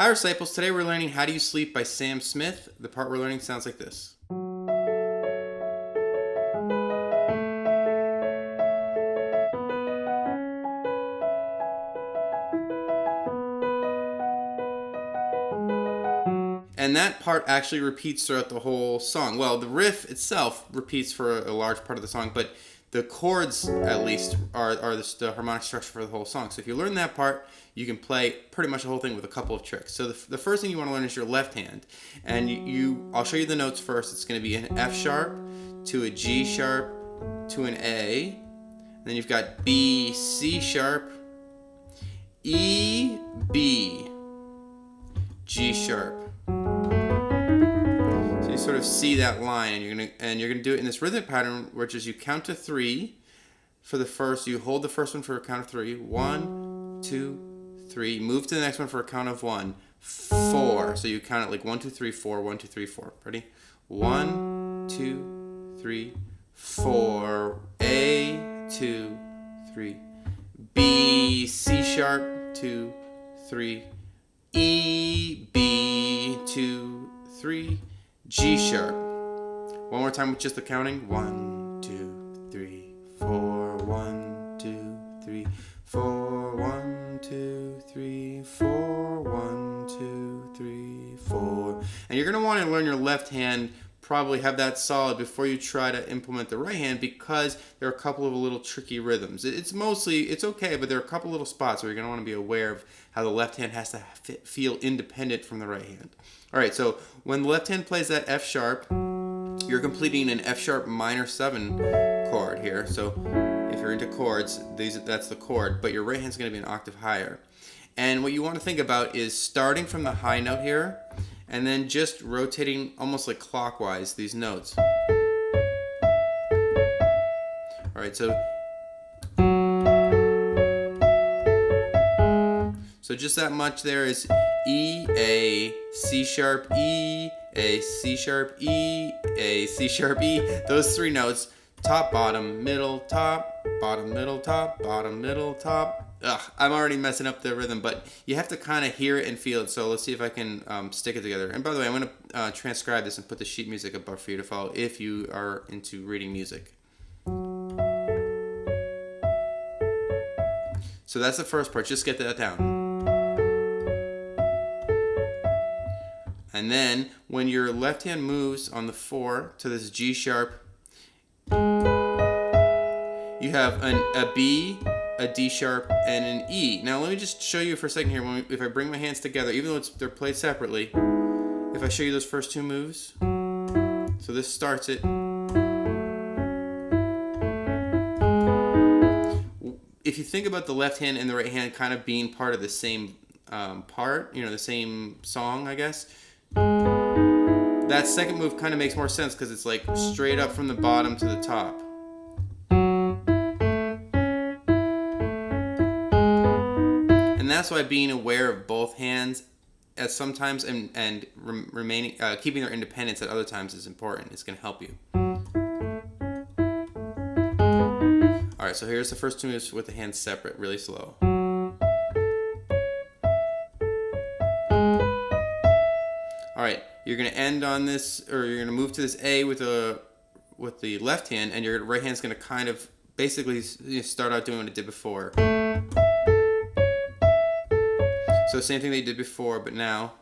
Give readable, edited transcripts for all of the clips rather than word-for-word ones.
Hi, Disciples. Today we're learning How Do You Sleep by Sam Smith. The part we're learning sounds like this. And that part actually repeats throughout the whole song. Well, the riff itself repeats for a large part of the song, but the chords, at least, are the harmonic structure for the whole song. So if you learn that part, you can play pretty much the whole thing with a couple of tricks. So the first thing you want to learn is your left hand. And I'll show you the notes first. It's going to be an F sharp to a G sharp to an A. Then you've got B, C sharp, E, B, G sharp. So you sort of see that line, and you're gonna do it in this rhythmic pattern, which is you count to 3 for the first. You hold the first one for a count of 3. 1, 2, 3. Move to the next one for a count of 1, 4. So you count it like 1, 2, 3, 4. 1, 2, 3, 4. Ready? 1, 2, 3, 4. A, 2, 3. B, C sharp, 2, 3. E, B, 2, 3. G sharp. One more time with just the counting. 1, 2, 3, 4. 1, 2, 3, 4. 1, 2, 3, 4. 1, 2, 3, 4. And you're going to want to learn your left hand, probably have that solid before you try to implement the right hand, because there are a couple of little tricky rhythms. It's okay, but there are a couple little spots where you're going to want to be aware of how the left hand has to feel independent from the right hand. All right, so when the left hand plays that F sharp, you're completing an F sharp minor 7 chord here. So if you're into chords, that's the chord, but your right hand's going to be an octave higher. And what you want to think about is starting from the high note here, and then just rotating almost like clockwise these notes. All right, so just that much there is E, A, C sharp, E, A, C sharp, E, A, C sharp, E. Those 3 notes, top, bottom, middle, top, bottom, middle, top, bottom, middle, top. I'm already messing up the rhythm, but you have to kind of hear it and feel it. So let's see if I can stick it together. And by the way, I'm going to transcribe this and put the sheet music above for you to follow if you are into reading music. So that's the first part. Just get that down. And then when your left hand moves on the 4 to this G sharp, you have a B, a D sharp, and an E. Now let me just show you for a second here. If I bring my hands together, even though they're played separately, if I show you those first 2 moves, so this starts it. If you think about the left hand and the right hand kind of being part of the same part, the same song, I guess, that second move kind of makes more sense because it's like straight up from the bottom to the top. And that's why being aware of both hands at sometimes and remaining keeping their independence at other times is important. It's going to help you. All right, so here's the first 2 moves with the hands separate, really slow. All right, you're going to end on this, or you're going to move to this A with the left hand, and your right hand's going to kind of basically start out doing what it did before. So same thing they did before, but now.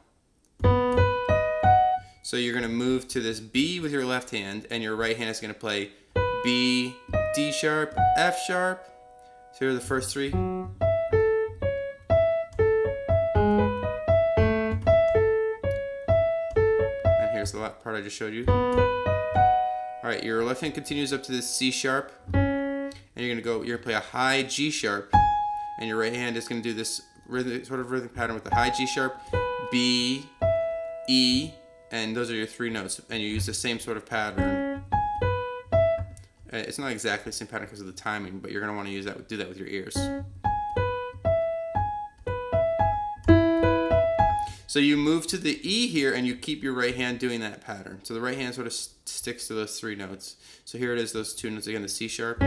So you're going to move to this B with your left hand, and your right hand is going to play B, D sharp, F sharp. So here are the first 3. Here's the part I just showed you. Alright, your left hand continues up to this C sharp, and you're gonna play a high G sharp, and your right hand is gonna do this sort of rhythmic pattern with the high G sharp, B, E, and those are your 3 notes, and you use the same sort of pattern. It's not exactly the same pattern because of the timing, but you're gonna want to do that with your ears. So you move to the E here, and you keep your right hand doing that pattern. So the right hand sort of sticks to those 3 notes. So here it is, those 2 notes again, the C sharp.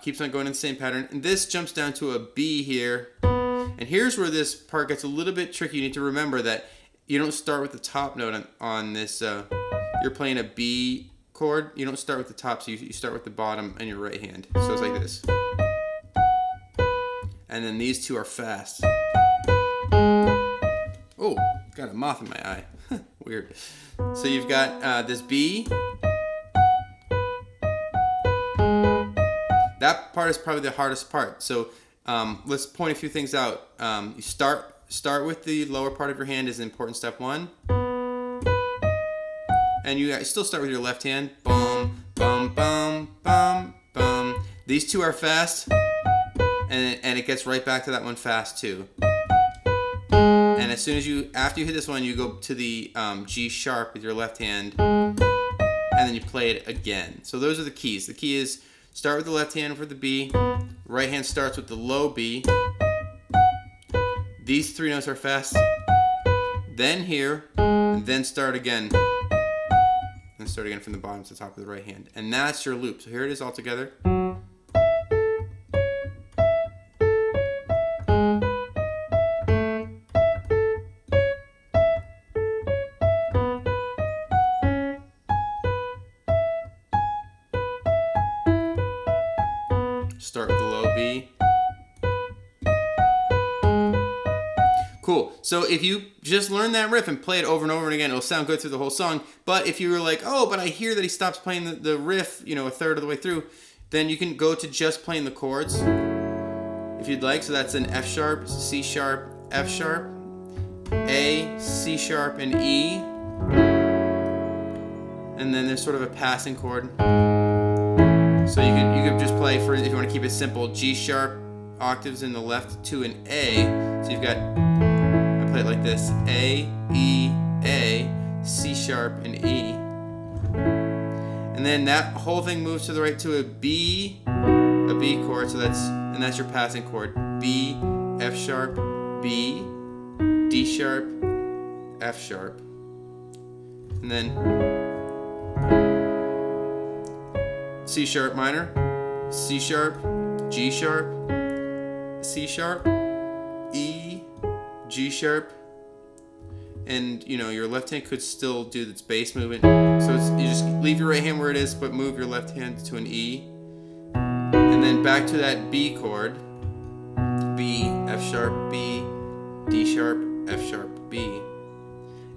keeps on going in the same pattern. And this jumps down to a B here. And here's where this part gets a little bit tricky. You need to remember that you don't start with the top note on this. You're playing a B chord. You don't start with the top, so you start with the bottom in your right hand. So it's like this. And then these two are fast. Oh, got a moth in my eye. Weird. So you've got this B. That part is probably the hardest part. So let's point a few things out. You start with the lower part of your hand is important step one. And you still start with your left hand. Bum, bum, bum, bum, bum. These two are fast. And it gets right back to that one fast too. And as soon as after you hit this one, you go to the G sharp with your left hand. And then you play it again. So those are the keys. The key is start with the left hand for the B. Right hand starts with the low B. These three notes are fast. Then here, and then start again. And start again from the bottom to the top of the right hand. And that's your loop. So here it is all together. Start with the low B. Cool. So if you just learn that riff and play it over and over again, it'll sound good through the whole song. But if you were like, oh, but I hear that he stops playing the riff, a third of the way through, then you can go to just playing the chords if you'd like. So that's an F sharp, C sharp, F sharp, A, C sharp, and E. And then there's sort of a passing chord. So you could just play, for if you want to keep it simple, G sharp octaves in the left, 2 and A. So you've got, I play it like this: A, E, A, C sharp, and E. And then that whole thing moves to the right to a B chord. So that's your passing chord: B, F sharp, B, D sharp, F sharp, and then C sharp minor, C sharp, G sharp, C sharp, E, G sharp, and your left hand could still do its bass movement. So you just leave your right hand where it is, but move your left hand to an E, and then back to that B chord: B, F sharp, B, D sharp, F sharp, B.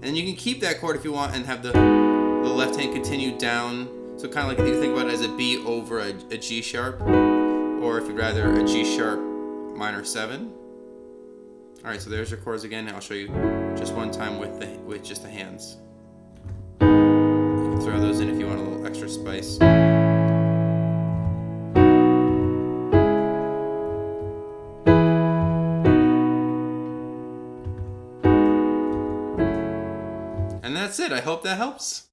And you can keep that chord if you want and have the left hand continue down. So kind of like, you think about it as a B over a G sharp, or if you'd rather, a G sharp minor 7. All right, so there's your chords again. I'll show you just one time with just the hands. You can throw those in if you want a little extra spice. And that's it. I hope that helps.